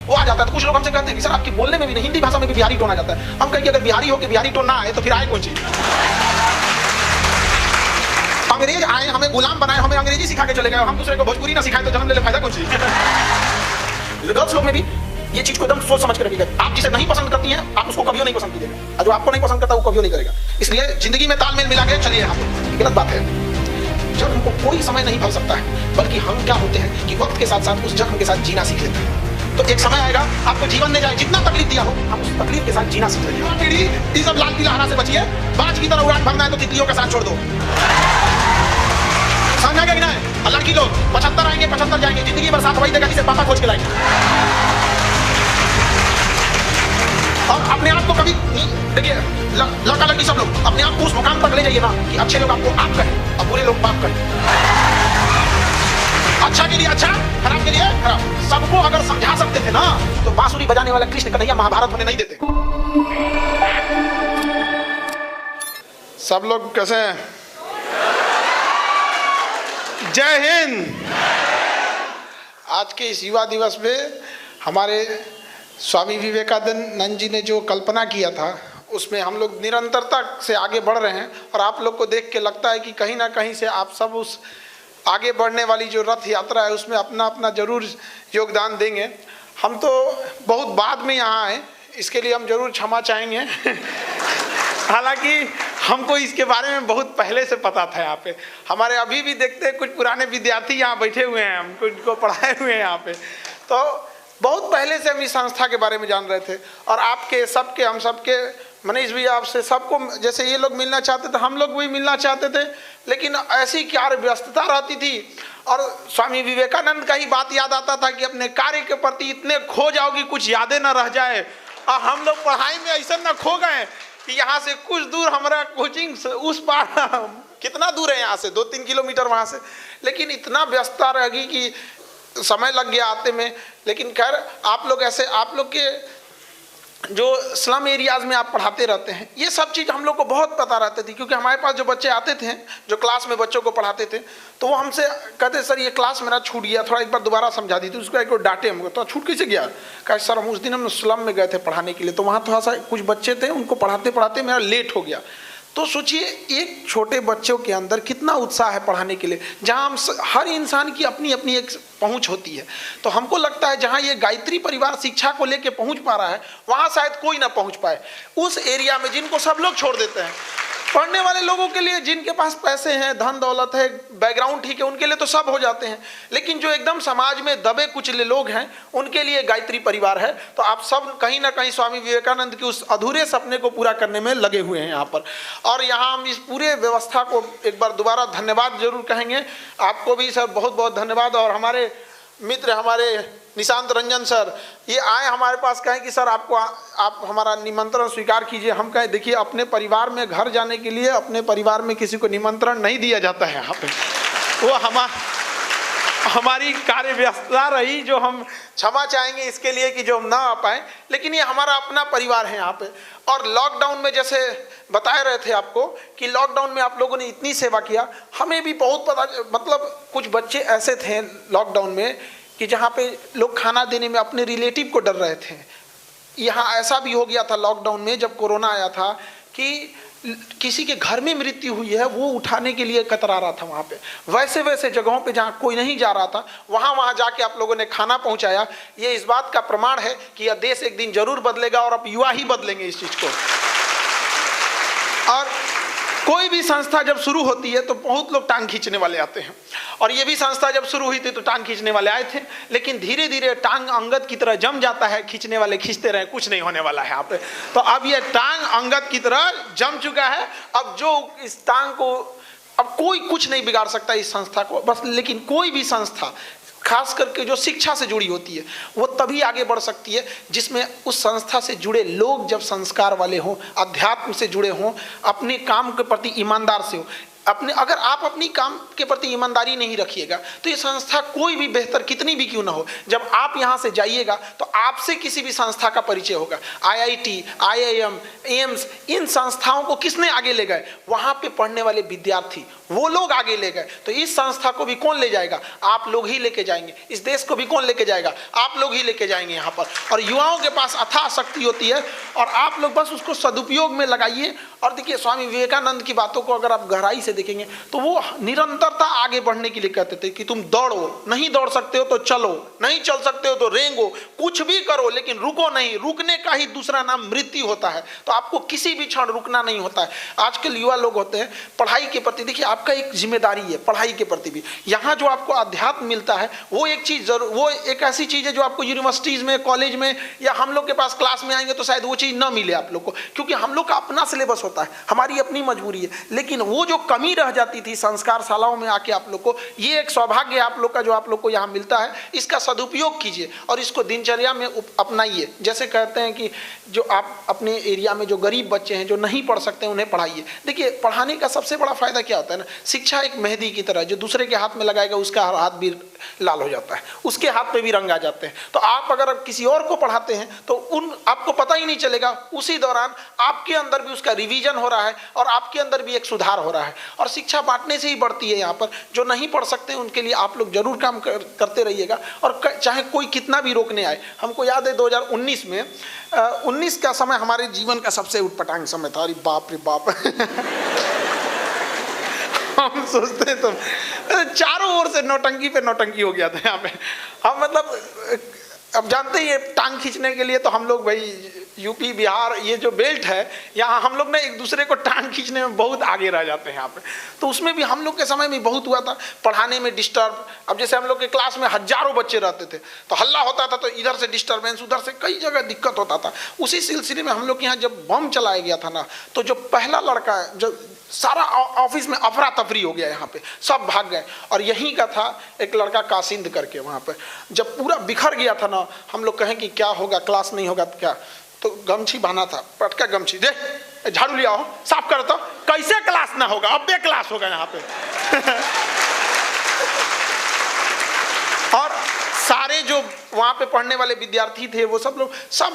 वो आ जाता है। तो कुछ लोग हमसे कहते हैं कि सर आपके बोलने में भी नहीं, हिंदी भाषा में भी बिहारी टोन आ जाता है। हम कहें कि अगर बिहारी हो के बिहारी टोन ना आए तो फिर आए कौन चीज? अंग्रेज आए, हमें गुलाम बनाए, हमें अंग्रेजी सिखा के चले गए, हम दूसरे को भोजपुरी ना सिखाए तो जन्म ले फायदा कौन चीज? गर्ल्स लोग में भी ये चीज को एकदम सोच समझ कर रखिएगा। आप जिसे नहीं पसंद करती हैं आप उसको कभी नहीं पसंद कीजिएगा, और जो आपको नहीं पसंद करता वो कभी नहीं करेगा। इसलिए जिंदगी में तालमेल मिला के चलिए। यहाँ पे गलत बात है। जब हमको कोई समय नहीं भर सकता है, बल्कि हम क्या होते हैं कि वक्त के साथ साथ उस जख्म के साथ जीना सीख लेते हैं। तो एक समय आएगा आपको जीवन में जाए जितना तकलीफ दिया हो, आप उस तकलीफ के साथ जीना सीख लेंगे। सब लाल किला हरा से बचिए, बाज की तरह उड़ान भरना है तो तितलियों का साथ छोड़ दो। समझा क्या है? अल्लाह की लोग 75 आएंगे 75 जाएंगे, जिंदगी भर साथ वही देगा जिसे पापा खोज के लाएंगे। और अपने आप को कभी देखिए, लड़का लड़की सब लोग अपने आप को उस मुकाम तक ले जाइए ना कि अच्छे लोग आपको आप कहें और बुरे लोग बाप कहें। अच्छा के लिए अच्छा, खराब के लिए खराब। सबको अगर समझा सकते थे ना तो बांसुरी बजाने वाला कृष्ण कन्हैया महाभारत होने नहीं देते। सब लोग कैसे हैं? जय हिंद। आज के इस युवा दिवस में हमारे स्वामी विवेकानंद जी ने जो कल्पना किया था उसमें हम लोग निरंतरता से आगे बढ़ रहे हैं। और आप लोग को देख के लगता है कि कहीं ना कहीं से आप सब उस आगे बढ़ने वाली जो रथ यात्रा है उसमें अपना अपना जरूर योगदान देंगे। हम तो बहुत बाद में यहाँ आए, इसके लिए हम जरूर क्षमा चाहेंगे। हालांकि हमको इसके बारे में बहुत पहले से पता था। यहाँ पे हमारे अभी भी देखते हैं कुछ पुराने विद्यार्थी यहाँ बैठे हुए हैं, हमको इनको पढ़ाए हुए हैं यहाँ पे। तो बहुत पहले से हम इस संस्था के बारे में जान रहे थे। और आपके सबके, हम सबके, मनीष भी आपसे सबको, जैसे ये लोग मिलना चाहते थे हम लोग भी मिलना चाहते थे, लेकिन ऐसी क्या व्यस्तता रहती थी। और स्वामी विवेकानंद का ही बात याद आता था कि अपने कार्य के प्रति इतने खो जाओ कि कुछ यादें न रह जाए। और हम लोग पढ़ाई में ऐसा न खो गए कि यहाँ से कुछ दूर हमारा कोचिंग उस पार, कितना दूर है यहाँ से 2-3 किलोमीटर वहाँ से, लेकिन इतना व्यस्तता रहेगी कि समय लग गया आते में। लेकिन खैर आप लोग ऐसे, आप लोग के जो स्लम एरियाज में आप पढ़ाते रहते हैं, ये सब चीज़ हम लोग को बहुत पता रहती थी। क्योंकि हमारे पास जो बच्चे आते थे, जो क्लास में बच्चों को पढ़ाते थे, तो वो हमसे कहते सर ये क्लास मेरा छूट गया, थोड़ा एक बार दोबारा समझा दी। तो उसको एक डांटे हमको, तो छूट कैसे गया? कहा सर हम उस दिन हम स्लम में गए थे पढ़ाने के लिए, तो वहाँ थोड़ा सा कुछ बच्चे थे, उनको पढ़ाते पढ़ाते मेरा लेट हो गया। तो सोचिए एक छोटे बच्चों के अंदर कितना उत्साह है पढ़ाने के लिए, जहाँ हम हर इंसान की अपनी अपनी एक पहुंच होती है। तो हमको लगता है जहाँ ये गायत्री परिवार शिक्षा को लेके पहुंच पा रहा है, वहाँ शायद कोई ना पहुंच पाए। उस एरिया में जिनको सब लोग छोड़ देते हैं, पढ़ने वाले लोगों के लिए, जिनके पास पैसे हैं, धन दौलत है, बैकग्राउंड ठीक है, उनके लिए तो सब हो जाते हैं। लेकिन जो एकदम समाज में दबे कुचले लोग हैं, उनके लिए गायत्री परिवार है। तो आप सब कहीं ना कहीं स्वामी विवेकानंद के उस अधूरे सपने को पूरा करने में लगे हुए हैं यहाँ पर। और यहाँ हम इस पूरे व्यवस्था को एक बार दोबारा धन्यवाद जरूर कहेंगे। आपको भी सर बहुत बहुत धन्यवाद। और हमारे मित्र, हमारे निशांत रंजन सर, ये आए हमारे पास, कहें कि सर आपको आप हमारा निमंत्रण स्वीकार कीजिए। हम कहें देखिए अपने परिवार में घर जाने के लिए अपने परिवार में किसी को निमंत्रण नहीं दिया जाता है यहाँ पे। वो हमारी कार्य व्यस्तता रही, जो हम क्षमा चाहेंगे इसके लिए कि जो हम ना आ पाए, लेकिन ये हमारा अपना परिवार है यहाँ पे। और लॉकडाउन में जैसे बताए रहे थे आपको कि लॉकडाउन में आप लोगों ने इतनी सेवा किया, हमें भी बहुत पता, मतलब कुछ बच्चे ऐसे थे लॉकडाउन में कि जहाँ पे लोग खाना देने में अपने रिलेटिव को डर रहे थे। यहाँ ऐसा भी हो गया था लॉकडाउन में जब कोरोना आया था कि किसी के घर में मृत्यु हुई है, वो उठाने के लिए कतरा रहा था वहाँ पे। वैसे वैसे जगहों पे जहाँ कोई नहीं जा रहा था, वहाँ जाके आप लोगों ने खाना पहुँचाया। ये इस बात का प्रमाण है कि यह देश एक दिन जरूर बदलेगा और अब युवा ही बदलेंगे इस चीज़ को। और कोई भी संस्था जब शुरू होती है तो बहुत लोग टांग खींचने वाले आते हैं। और ये भी संस्था जब शुरू हुई थी तो टांग खींचने वाले आए थे, लेकिन धीरे धीरे टांग अंगद की तरह जम जाता है। खींचने वाले खींचते रहे, कुछ नहीं होने वाला है यहाँ पे। तो अब ये टांग अंगद की तरह जम चुका है। अब जो इस टांग को, अब कोई कुछ नहीं बिगाड़ सकता इस संस्था को बस। लेकिन कोई भी संस्था खास करके जो शिक्षा से जुड़ी होती है वो तभी आगे बढ़ सकती है जिसमें उस संस्था से जुड़े लोग जब संस्कार वाले हों, अध्यात्म से जुड़े हों, अपने काम के प्रति ईमानदार से हो। अगर आप अपनी काम के प्रति ईमानदारी नहीं रखिएगा तो ये संस्था कोई भी बेहतर कितनी भी क्यों ना हो, जब आप यहाँ से जाइएगा तो आपसे किसी भी संस्था का परिचय होगा। IIT, IIM, एम्स, इन संस्थाओं को किसने आगे ले गए? वहाँ पे पढ़ने वाले विद्यार्थी, वो लोग आगे ले गए, तो इस संस्था को भी कौन ले जाएगा? आप लोग ही लेके जाएंगे। इस देश को भी कौन लेके जाएगा? आप लोग ही लेके जाएंगे यहाँ पर। और युवाओं के पास अथाह शक्ति होती है और आप लोग बस उसको सदुपयोग में लगाइए। और देखिए, स्वामी विवेकानंद की बातों को अगर आप गहराई से देखेंगे तो वो निरंतरता आगे बढ़ने के लिए कहते थे कि तुम दौड़ो, नहीं दौड़ सकते हो तो चलो, नहीं चल सकते हो तो रेंगो, कुछ भी करो लेकिन रुको नहीं। रुकने का ही दूसरा नाम मृत्यु होता है। तो आपको किसी भी क्षण रुकना नहीं होता है। आजकल युवा लोग होते हैं पढ़ाई के प्रति, देखिए आपका एक जिम्मेदारी है पढ़ाई के प्रति भी। यहाँ जो आपको अध्यात्म मिलता है वो एक चीज़ वो एक ऐसी चीज़ है जो आपको यूनिवर्सिटीज़ में, कॉलेज में या हम लोग के पास क्लास में आएंगे तो शायद वो चीज़ ना मिले आप लोग को, क्योंकि हम लोग का अपना सिलेबस होता है, हमारी अपनी मजबूरी है। लेकिन वो जो कमी रह जाती थी संस्कार शालाओं में आके आप लोग को, ये एक सौभाग्य है आप लोग का जो आप लोग को यहाँ मिलता है। इसका सदुपयोग कीजिए और इसको दिनचर्या में अपनाइए। जैसे कहते हैं कि जो आप अपने एरिया में जो गरीब बच्चे हैं जो नहीं पढ़ सकते उन्हें पढ़ाइए। देखिए, पढ़ाने का सबसे बड़ा फायदा क्या होता है ना, शिक्षा एक मेहंदी की तरह, जो दूसरे के हाथ में लगाएगा उसका हाथ भी लाल हो जाता है, उसके हाथ पे भी रंग आ जाते हैं। तो आप अगर किसी और को पढ़ाते हैं तो आपको पता ही नहीं चलेगा, उसी दौरान आपके अंदर भी उसका रिवीजन हो रहा है और आपके अंदर भी एक सुधार हो रहा है। और शिक्षा बांटने से ही बढ़ती है। यहाँ पर जो नहीं पढ़ सकते उनके लिए आप लोग जरूर काम करते रहिएगा, और चाहे कोई कितना भी रोकने आए। हमको याद है 2019 में 19 का समय हमारे जीवन का सबसे उटपटांग समय था। अरे बाप रे बाप हम सोचते हैं तो चारों ओर से नौटंकी पे नौटंकी हो गया था यहाँ पे। हम मतलब अब जानते ही, टांग खींचने के लिए तो हम लोग भाई यूपी बिहार ये जो बेल्ट है, यहाँ हम लोग ना एक दूसरे को टांग खींचने में बहुत आगे रह जाते हैं यहाँ पे। तो उसमें भी हम लोग के समय में बहुत हुआ था, पढ़ाने में डिस्टर्ब। अब जैसे हम लोग के क्लास में हजारों बच्चे रहते थे तो हल्ला होता था, तो इधर से डिस्टर्बेंस, उधर से कई जगह दिक्कत होता था। उसी सिलसिले में हम लोग के यहाँ जब बम चलाया गया था ना, तो जो पहला लड़का, जो सारा ऑफिस में अफरा तफरी हो गया, यहाँ पे सब भाग गए। और यहीं का था एक लड़का कासिंद करके, वहाँ पे जब पूरा बिखर गया था ना, हम लोग कहें कि क्या होगा, क्लास नहीं होगा तो क्या, तो गमछी बांधा था, पटका गमछी, दे झाड़ू लिया हो, साफ कर, तो कैसे क्लास ना होगा, अब बे क्लास होगा यहाँ पे और सारे जो वहाँ पे पढ़ने वाले विद्यार्थी थे वो सब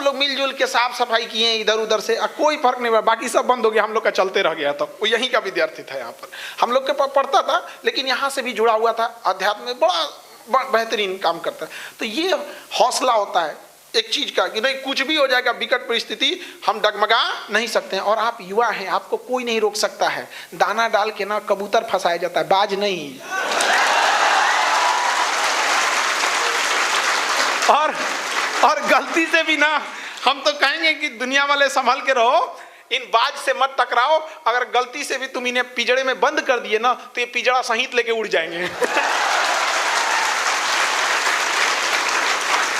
लोग मिलजुल के साफ सफाई किए इधर उधर से, कोई फर्क नहीं हुआ। बाकी सब बंद हो गया, हम लोग का चलते रह गया। तो वो यहीं का विद्यार्थी था, यहाँ पर हम लोग के पढ़ता था, लेकिन यहाँ से भी जुड़ा हुआ था, अध्यात्म में बड़ा बेहतरीन काम करता है। तो ये हौसला होता है एक चीज का कि नहीं, कुछ भी हो जाएगा, विकट परिस्थिति, हम डगमगा नहीं सकते हैं। और आप युवा हैं, आपको कोई नहीं रोक सकता है। दाना डाल के ना कबूतर फंसाया जाता है, बाज नहीं। और गलती से भी ना, हम तो कहेंगे कि दुनिया वाले संभल के रहो, इन बाज से मत टकराओ। अगर गलती से भी तुम इन्हें पिंजड़े में बंद कर दिए ना, तो ये पिंजड़ा सहित लेके उड़ जाएंगे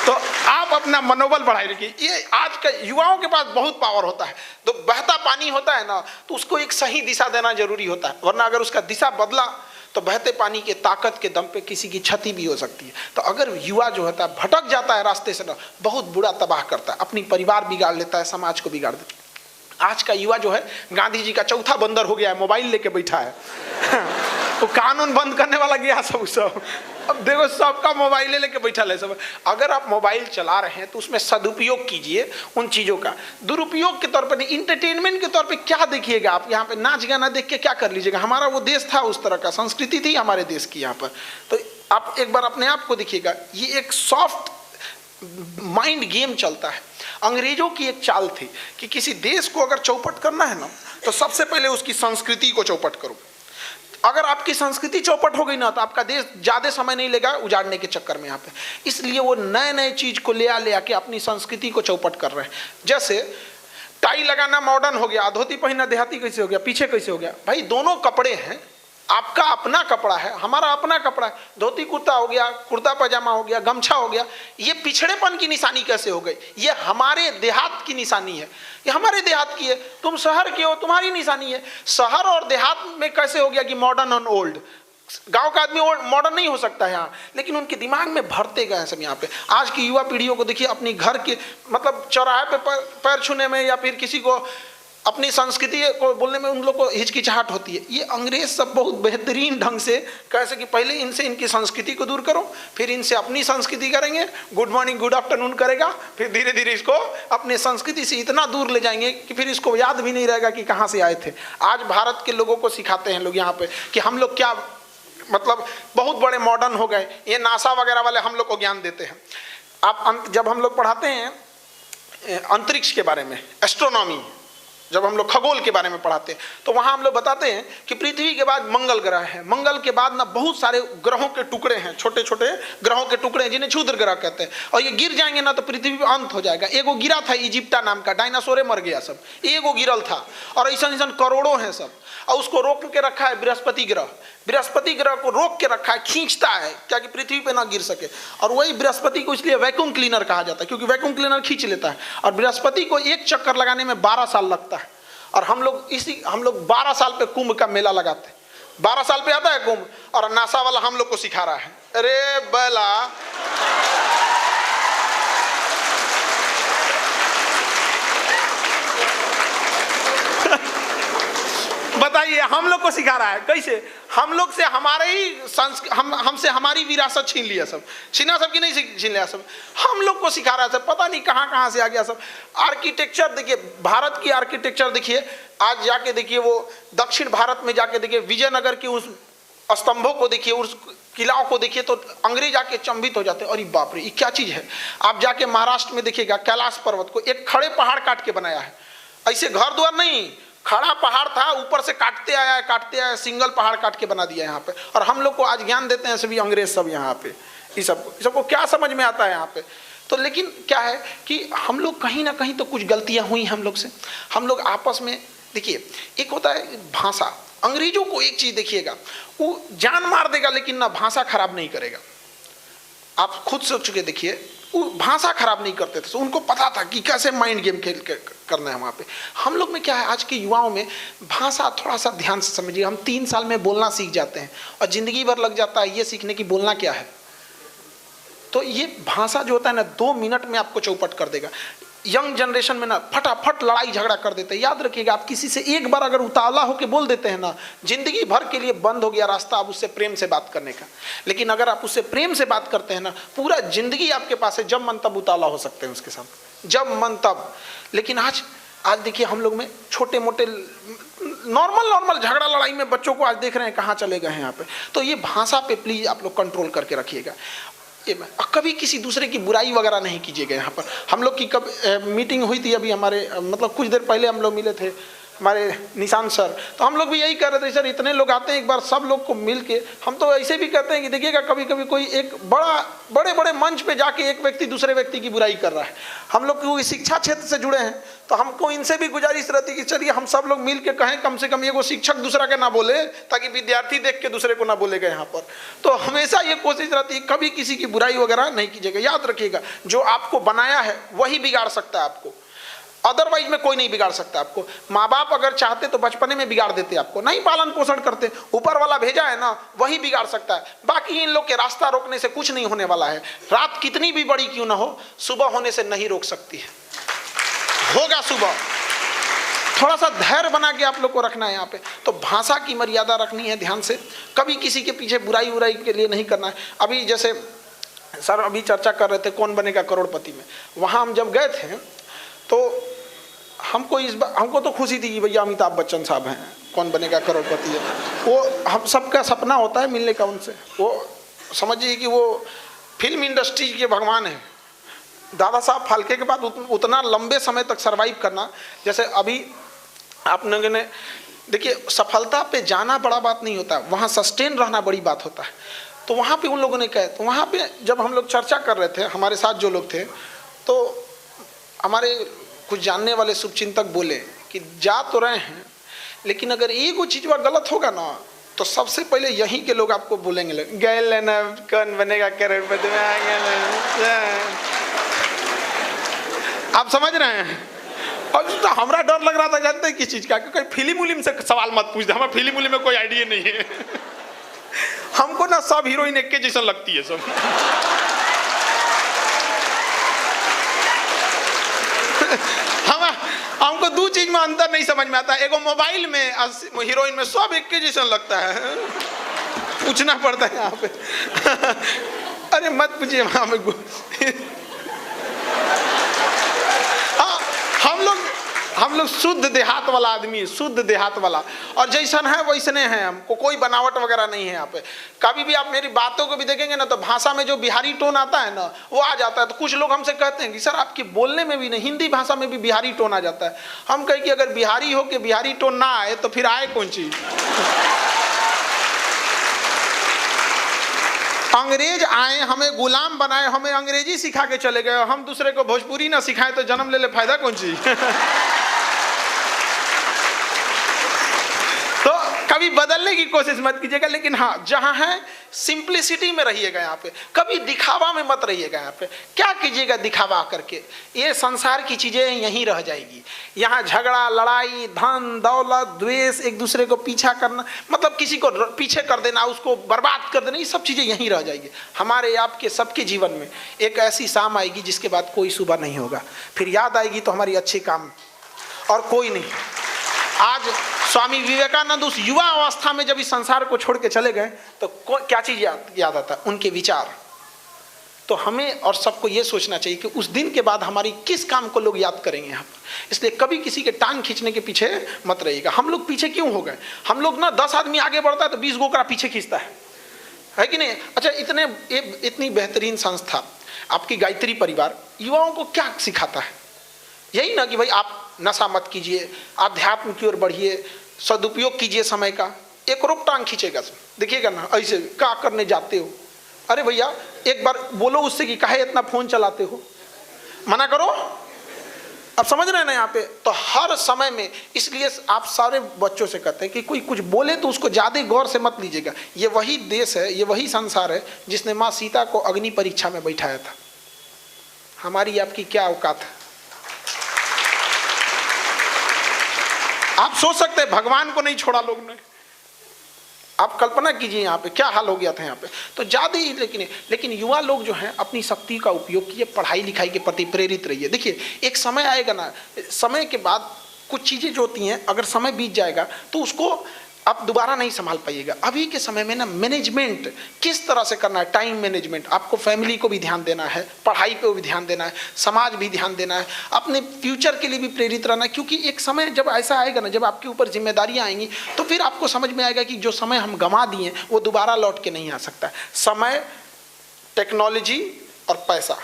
तो आप अपना मनोबल बढ़ाए रखिए। ये आज के युवाओं के पास बहुत पावर होता है। तो बहता पानी होता है ना, तो उसको एक सही दिशा देना जरूरी होता है, वरना अगर उसका दिशा बदला तो बहते पानी के ताकत के दम पे किसी की क्षति भी हो सकती है। तो अगर युवा जो होता है भटक जाता है रास्ते से ना, बहुत बुरा तबाह करता है, अपनी परिवार बिगाड़ लेता है, समाज को बिगाड़ देता है। आज का युवा जो है गांधी जी का चौथा बंदर हो गया है, मोबाइल लेके बैठा है तो कानून बंद करने वाला गया सब। अब देखो सबका मोबाइल लेके बैठा है सब। अगर आप मोबाइल चला रहे हैं तो उसमें सदुपयोग कीजिए उन चीज़ों का। दुरुपयोग के तौर पर नहीं, इंटरटेनमेंट के तौर पे क्या देखिएगा आप, यहाँ पे नाच गाना देख के क्या कर लीजिएगा। हमारा वो देश था, उस तरह का संस्कृति थी हमारे देश की यहाँ पर। तो आप एक बार अपने आप को देखिएगा, ये एक सॉफ्ट माइंड गेम चलता है। अंग्रेजों की एक चाल थी कि किसी देश को अगर चौपट करना है ना, तो सबसे पहले उसकी संस्कृति को चौपट करो। अगर आपकी संस्कृति चौपट हो गई ना, तो आपका देश ज्यादा समय नहीं लेगा उजाड़ने के चक्कर में यहाँ पे। इसलिए वो नए नए चीज को ले आके अपनी संस्कृति को चौपट कर रहे हैं। जैसे टाई लगाना मॉडर्न हो गया, धोती पहनना देहाती कैसे हो गया, पीछे कैसे हो गया। भाई दोनों कपड़े हैं, आपका अपना कपड़ा है, हमारा अपना कपड़ा है। धोती कुर्ता हो गया, कुर्ता पजामा हो गया, गमछा हो गया, ये पिछड़ेपन की निशानी कैसे हो गई? ये हमारे देहात की निशानी है, ये हमारे देहात की है। तुम शहर के हो, तुम्हारी निशानी है। शहर और देहात में कैसे हो गया कि मॉडर्न और ओल्ड? गांव का आदमी मॉडर्न नहीं हो सकता है यहाँ, लेकिन उनके दिमाग में भरते गए सब यहाँ पे। आज की युवा पीढ़ियों को देखिए, अपनी घर के मतलब चौराहे पे पैर छूने में या फिर किसी को अपनी संस्कृति को बोलने में उन लोग को हिचकिचाहट होती है। ये अंग्रेज सब बहुत बेहतरीन ढंग से कैसे कि पहले इनसे इनकी संस्कृति को दूर करो, फिर इनसे अपनी संस्कृति करेंगे, गुड मॉर्निंग गुड आफ्टरनून करेगा, फिर धीरे धीरे इसको अपने संस्कृति से इतना दूर ले जाएंगे कि फिर इसको याद भी नहीं रहेगा कि कहाँ से आए थे। आज भारत के लोगों को सिखाते हैं लोग यहाँ पे कि हम लोग क्या मतलब बहुत बड़े मॉडर्न हो गए, ये नासा वगैरह वाले हम लोग को ज्ञान देते हैं। आप जब हम लोग पढ़ाते हैं अंतरिक्ष के बारे में, एस्ट्रोनॉमी, जब हम लोग खगोल के बारे में पढ़ाते हैं तो वहाँ हम लोग बताते हैं कि पृथ्वी के बाद मंगल ग्रह है, मंगल के बाद ना बहुत सारे ग्रहों के टुकड़े हैं, छोटे छोटे ग्रहों के टुकड़े हैं जिन्हें क्षुद्र ग्रह कहते हैं, और ये गिर जाएंगे ना तो पृथ्वी पे अंत हो जाएगा। एगो गिरा था इजिप्टा नाम का, डायनासोरे मर गया सब, एगो गिरल था, और ऐसा ऐसा करोड़ों हैं सब, और उसको रोक के रखा है बृहस्पति ग्रह। बृहस्पति ग्रह को रोक के रखा है, खींचता है क्या कि पृथ्वी पे ना गिर सके, और वही बृहस्पति को इसलिए वैक्यूम क्लीनर कहा जाता है क्योंकि वैक्यूम क्लीनर खींच लेता है। और बृहस्पति को एक चक्कर लगाने में 12 साल लगता है, और हम लोग 12 साल पे कुंभ का मेला लगाते हैं, 12 साल पे आता है कुंभ, और नासा वाला हम लोग को सिखा रहा है। अरे बला बताइए, हम लोग को सिखा रहा है कैसे? हम लोग से हमारे ही हमसे हमारी विरासत छीन लिया सब, छीना सब की नहीं छीन लिया सब, हम लोग को सिखा रहा है सब, पता नहीं कहाँ से आ गया सब। आर्किटेक्चर देखिए, भारत की आर्किटेक्चर देखिए, आज जाके देखिए वो दक्षिण भारत में जाके देखिए, विजयनगर के उस स्तंभों को देखिए, उस किलाओं को देखिए तो अंग्रेज आके चंबित हो जाते हैं, अरे बाप रे ये क्या चीज है। आप जाके महाराष्ट्र में देखिएगा, कैलाश पर्वत को एक खड़े पहाड़ काट के बनाया है, ऐसे घर द्वार नहीं, खड़ा पहाड़ था, ऊपर से काटते आया, सिंगल पहाड़ काट के बना दिया यहाँ पे। और हम लोग को आज ज्ञान देते हैं सभी अंग्रेज सब यहाँ पे, इस सबको क्या समझ में आता है यहाँ पे। तो लेकिन क्या है कि हम लोग कहीं ना कहीं तो कुछ गलतियाँ हुई हम लोग से, हम लोग आपस में देखिए, एक होता है भाषा, अंग्रेजों को एक चीज देखिएगा, वो जान मार देगा लेकिन ना भाषा खराब नहीं करेगा। आप खुद सोच के देखिए, वो भाषा खराब नहीं करते थे, तो उनको पता था कि कैसे माइंड गेम खेल करना है वहाँ पे। हम लोग में क्या है, आज के युवाओं में भाषा थोड़ा सा ध्यान से समझिए, हम 3 साल में बोलना सीख जाते हैं और जिंदगी भर लग जाता है ये सीखने की बोलना क्या है। तो ये भाषा जो होता है ना, 2 मिनट में आपको चौपट कर देगा। यंग जनरेशन में ना फटाफट लड़ाई झगड़ा कर देते हैं। याद रखिएगा, आप किसी से एक बार अगर उतावला होकर बोल देते हैं ना, जिंदगी भर के लिए बंद हो गया रास्ता आप उससे प्रेम से बात करने का। लेकिन अगर आप उससे प्रेम से बात करते हैं ना, पूरा जिंदगी आपके पास है, जब मन तब उतावला हो सकते हैं उसके साथ, जब मन तब। लेकिन आज देखिए हम लोग में छोटे मोटे नॉर्मल झगड़ा लड़ाई में बच्चों को आज देख रहे हैं कहाँ चले गए हैं यहाँ पे। तो ये भाषा पे प्लीज आप लोग कंट्रोल करके रखिएगा। कभी किसी दूसरे की बुराई वगैरह नहीं कीजिएगा। यहाँ पर हम लोग की कब मीटिंग हुई थी अभी, हमारे मतलब कुछ देर पहले हम लोग मिले थे हमारे निशांत सर, तो हम लोग भी यही कह रहे थे, सर इतने लोग आते हैं, एक बार सब लोग को मिल के हम तो ऐसे भी कहते हैं कि देखिएगा कभी कभी कोई एक बड़े मंच पे जाके एक व्यक्ति दूसरे व्यक्ति की बुराई कर रहा है। हम लोग कोई शिक्षा क्षेत्र से जुड़े हैं तो हमको इनसे भी गुजारिश रहती है कि चलिए हम सब लोग मिल के कहें, कम से कम एगो शिक्षक दूसरा के ना बोले, ताकि विद्यार्थी देख के दूसरे को ना बोलेगा यहाँ पर। तो हमेशा ये कोशिश रहती है कभी किसी की बुराई वगैरह नहीं कीजिएगा। याद रखिएगा, जो आपको बनाया है वही बिगाड़ सकता है आपको, अदरवाइज में कोई नहीं बिगाड़ सकता आपको। माँ बाप अगर चाहते तो बचपने में बिगाड़ देते, आपको नहीं पालन पोषण करते, ऊपर वाला भेजा है ना वही बिगाड़ सकता है। बाकी इन लोग के रास्ता रोकने से कुछ नहीं होने वाला है। रात कितनी भी बड़ी क्यों ना हो, सुबह होने से नहीं रोक सकती है, होगा सुबह। थोड़ा सा धैर्य बना के आप लोग को रखना है यहाँ पे। तो भाषा की मर्यादा रखनी है ध्यान से, कभी किसी के पीछे बुराई के लिए नहीं करना है। अभी जैसे सर अभी चर्चा कर रहे थे कौन बनेगा करोड़पति में, वहाँ हम जब गए थे तो हमको तो खुशी थी कि भैया अमिताभ बच्चन साहब हैं, कौन बनेगा करोड़पति है। वो हम सबका सपना होता है मिलने का उनसे। वो समझिए कि वो फिल्म इंडस्ट्री के भगवान हैं। दादा साहब फाल्के के बाद उतना लंबे समय तक सरवाइव करना, जैसे अभी आप लोगों ने देखिए, सफलता पे जाना बड़ा बात नहीं होता, वहाँ सस्टेन रहना बड़ी बात होता है। तो वहाँ पे उन लोगों ने कहा, तो वहाँ पे जब हम लोग चर्चा कर रहे थे, हमारे साथ जो लोग थे, तो हमारे कुछ जानने वाले शुभचिंतक बोले कि जा तो रहे हैं, लेकिन अगर एक चीज गलत होगा ना तो सबसे पहले यहीं के लोग आपको बोलेंगे, गए लेना कौन बनेगा करोड़पति में आएंगे। आप समझ रहे हैं। और तो हमारा डर लग रहा था, जानते हैं किस चीज का, क्योंकि फिल्म उलिम से सवाल मत पूछ दे, हमें फिल्म उलिम में कोई आइडिया नहीं है। हमको ना सब हीरोइन एक के जैसा लगती है सब। हमको 2 चीज में अंतर नहीं समझ में आता। एगो मोबाइल में हीरोइन में सब एक के जैसा लगता है, पूछना पड़ता है यहाँ पे। अरे मत पूछिए वहां में। हाँ, हम लोग शुद्ध देहात वाला आदमी, शुद्ध देहात वाला, और जैसन है वैसने हैं, हमको कोई बनावट वगैरह नहीं है यहाँ पे। कभी भी आप मेरी बातों को भी देखेंगे ना तो भाषा में जो बिहारी टोन आता है ना वो आ जाता है। तो कुछ लोग हमसे कहते हैं कि सर आपके बोलने में भी नहीं, हिंदी भाषा में भी बिहारी टोन आ जाता है। हम कहें कि अगर बिहारी हो के बिहारी टोन ना आए तो फिर आए कौन चीज। अंग्रेज आए, हमें गुलाम बनाए, हमें अंग्रेजी सिखा के चले गए, हम दूसरे को भोजपुरी ना सिखाएं तो जन्म ले ले फायदा कौन सी। तो कभी बदलने की कोशिश मत कीजिएगा, लेकिन हाँ जहाँ है सिंप्लिसिटी में रहिएगा। यहाँ पे कभी दिखावा में मत रहिएगा। यहाँ पे क्या कीजिएगा दिखावा करके, ये संसार की चीजें यहीं रह जाएगी। यहाँ झगड़ा, लड़ाई, धन दौलत, द्वेष, एक दूसरे को पीछा करना, मतलब किसी को पीछे कर देना, उसको बर्बाद कर देना, ये सब चीजें यहीं रह जाएगी। हमारे आपके सबके जीवन में एक ऐसी शाम आएगी जिसके बाद कोई सुबह नहीं होगा। फिर याद आएगी तो हमारी अच्छे काम और कोई नहीं। आज स्वामी विवेकानंद उस युवा अवस्था में जब इस संसार को छोड़ के चले गए तो क्या चीज याद आता है? उनके विचार। तो हमें और सबको ये सोचना चाहिए कि उस दिन के बाद हमारी किस काम को लोग याद करेंगे यहाँ पर। इसलिए कभी किसी के टांग खींचने के पीछे मत रहिएगा। हम लोग पीछे क्यों हो गए? हम लोग ना 10 आदमी आगे बढ़ता है तो 20 गोकरा पीछे खींचता है कि नहीं? अच्छा, इतनी बेहतरीन संस्था आपकी गायत्री परिवार युवाओं को क्या सिखाता है? यही ना कि भाई आप नशा मत कीजिए, आध्यात्म की ओर बढ़िए, सदुपयोग कीजिए समय का। एक रोक टांग खींचेगा, देखिएगा ना ऐसे क्या करने जाते हो। अरे भैया एक बार बोलो उससे कि काहे इतना फोन चलाते हो, मना करो। अब समझ रहे हैं ना यहाँ पे? तो हर समय में, इसलिए आप सारे बच्चों से कहते हैं कि कोई कुछ बोले तो उसको ज्यादा गौर से मत लीजिएगा। ये वही देश है, ये वही संसार है जिसने माँ सीता को अग्नि परीक्षा में बैठाया था। हमारी आपकी क्या औकात है? आप सोच सकते हैं भगवान को नहीं छोड़ा लोग ने। आप कल्पना कीजिए यहाँ पे क्या हाल हो गया था यहाँ पे। तो ज्यादा ही लेकिन युवा लोग जो हैं अपनी शक्ति का उपयोग कीजिए, पढ़ाई लिखाई के प्रति प्रेरित रहिए। देखिए एक समय आएगा ना, समय के बाद कुछ चीजें जो होती हैं अगर समय बीत जाएगा तो उसको आप दोबारा नहीं संभाल पाइएगा। अभी के समय में ना मैनेजमेंट किस तरह से करना है, टाइम मैनेजमेंट, आपको फैमिली को भी ध्यान देना है, पढ़ाई पे भी ध्यान देना है, समाज भी ध्यान देना है, अपने फ्यूचर के लिए भी प्रेरित रहना है। क्योंकि एक समय जब ऐसा आएगा ना, जब आपके ऊपर जिम्मेदारियां आएंगी तो फिर आपको समझ में आएगा कि जो समय हम गंवा दिए वो दोबारा लौट के नहीं आ सकता। समय, टेक्नोलॉजी और पैसा,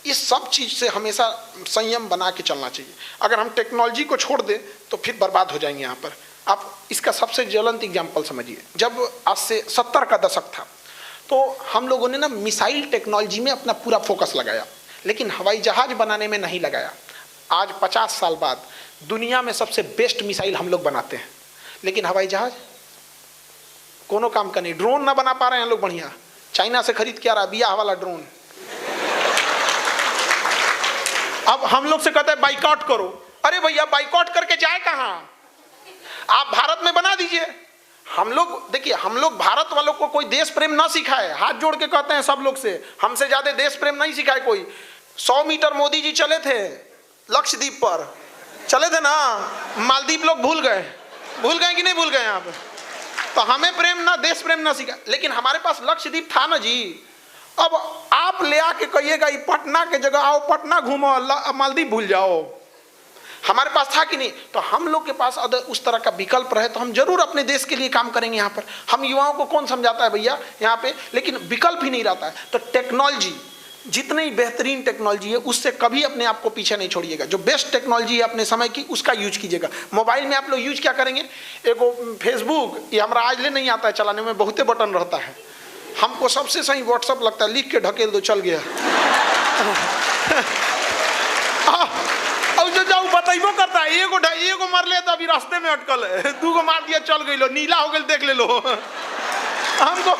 इस सब चीज से हमेशा संयम बना के चलना चाहिए। अगर हम टेक्नोलॉजी को छोड़ दें तो फिर बर्बाद हो जाएंगे यहाँ पर। आप इसका सबसे ज्वलंत एग्जाम्पल समझिए, जब आज से 70 का दशक था तो हम लोगों ने ना मिसाइल टेक्नोलॉजी में अपना पूरा फोकस लगाया, लेकिन हवाई जहाज बनाने में नहीं लगाया। आज 50 साल बाद दुनिया में सबसे बेस्ट मिसाइल हम लोग बनाते हैं, लेकिन हवाई जहाज कोनो काम का नहीं। ड्रोन ना बना पा रहे हैं लोग बढ़िया, चाइना से खरीद के आ रहा बियाह वाला ड्रोन। अब हम लोग से कहते हैं बाइकआउट करो। अरे भैया बाइकआउट करके जाए कहाँ? आप भारत में बना दीजिए। हम लोग देखिए, हम लोग भारत वालों को कोई देश प्रेम ना सिखाए, हाथ जोड़ के कहते हैं सब लोग से, हमसे ज्यादा देश प्रेम नहीं सिखाए कोई। 100 मीटर मोदी जी चले थे लक्षद्वीप पर, चले थे ना, मालदीव लोग भूल गए कि नहीं भूल गए यहाँ पे? तो हमें प्रेम ना, देश प्रेम ना सिखाए, लेकिन हमारे पास लक्षद्वीप था ना जी। अब आप ले आके कहिएगा पटना के जगह आओ, पटना घूमो, मालदीव भूल जाओ। हमारे पास था कि नहीं? तो हम लोग के पास अगर उस तरह का विकल्प रहे तो हम जरूर अपने देश के लिए काम करेंगे। यहाँ पर हम युवाओं को कौन समझाता है भैया यहाँ पे, लेकिन विकल्प ही नहीं रहता है। तो टेक्नोलॉजी, जितनी बेहतरीन टेक्नोलॉजी है उससे कभी अपने आप को पीछे नहीं छोड़िएगा। जो बेस्ट टेक्नोलॉजी है अपने समय की उसका यूज कीजिएगा। मोबाइल में आप लोग यूज क्या करेंगे? एक फेसबुक, ये हमारा आज ले नहीं आता है चलाने में, बहुते बटन रहता है। हमको सबसे सही व्हाट्सअप लगता है, लिख के ढकेल दो चल गया। और जो जाऊ बताइबो करता है, एगो मार ले तो अभी रास्ते में अटकल है, 2 गो मार दिया चल गई लो, नीला हो गया देख ले लो। हमको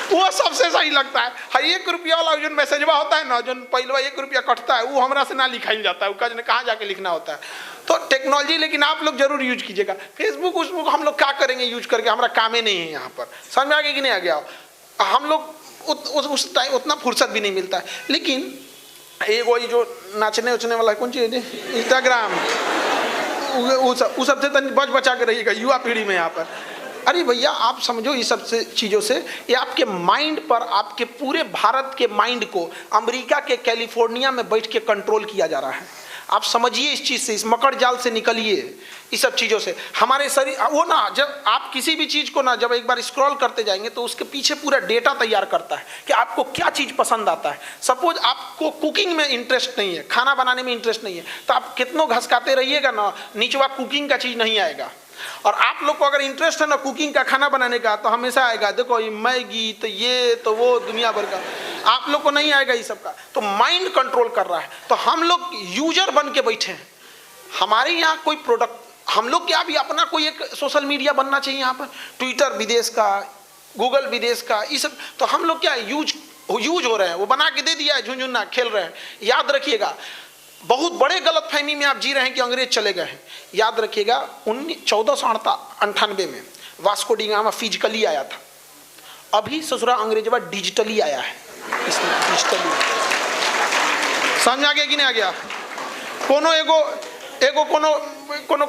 वो सबसे सही लगता है। 1 रुपया वाला जो मैसेजवा होता है ना, जो पहले 1 रुपया कटता है, वो हमरा से ना लिखाई जाता है, वो कहाँ जाके लिखना होता है। तो टेक्नोलॉजी लेकिन आप लोग जरूर यूज कीजिएगा। फेसबुक उसबुक हम लोग क्या करेंगे यूज करके, हमारा काम ही नहीं है यहाँ पर। समझ में आ गया कि नहीं आ गया? हम लोग उस टाइम उतना फुर्सत भी नहीं मिलता है। लेकिन एक वही जो नाचने उचने वाला कौन चीज है, इंस्टाग्राम, उस सबसे बच बचा के रहिएगा युवा पीढ़ी में यहाँ पर। अरे भैया आप समझो इस सब से चीज़ों से ये आपके माइंड पर, आपके पूरे भारत के माइंड को अमेरिका के कैलिफोर्निया में बैठ के कंट्रोल किया जा रहा है। आप समझिए इस चीज़ से, इस मकड़ जाल से निकलिए, इस सब चीज़ों से। हमारे शरीर वो ना, जब आप किसी भी चीज़ को ना जब एक बार स्क्रॉल करते जाएंगे तो उसके पीछे पूरा डेटा तैयार करता है कि आपको क्या चीज़ पसंद आता है। सपोज आपको कुकिंग में इंटरेस्ट नहीं है, खाना बनाने में इंटरेस्ट नहीं है, तो आप कितनों घसकाते रहिएगा ना, निचवा कुकिंग का चीज़ नहीं आएगा। और आप लोग को अगर इंटरेस्ट है ना कुकिंग का, खाना बनाने का, तो हमेशा आएगा। देखो ये मैगी तो ये तो वो दुनिया भर का, आप लोग को नहीं आएगा ये सब का। तो माइंड कंट्रोल कर रहा है। तो हम लोग यूजर बन के बैठे हैं। हमारे यहाँ कोई प्रोडक्ट, हम लोग क्या भी अपना कोई एक सोशल मीडिया बनना चाहिए यहाँ पर, ट्विटर विदेश का, गूगल विदेश का, ये सब। तो हम लोग क्या यूज हो रहे हैं, वो बना के दे दिया है, झुंझुन्ना खेल रहे हैं। याद रखिएगा बहुत बड़े गलतफहमी में आप जी रहे हैं कि अंग्रेज चले गए हैं। याद रखिएगा 1498 में वास्को डी गामा फिजिकली आया था। अभी ससुरा अंग्रेजवा डिजिटली आया है। इसमें डिजिटली समझ आ गया कि नहीं आ गया? कोनो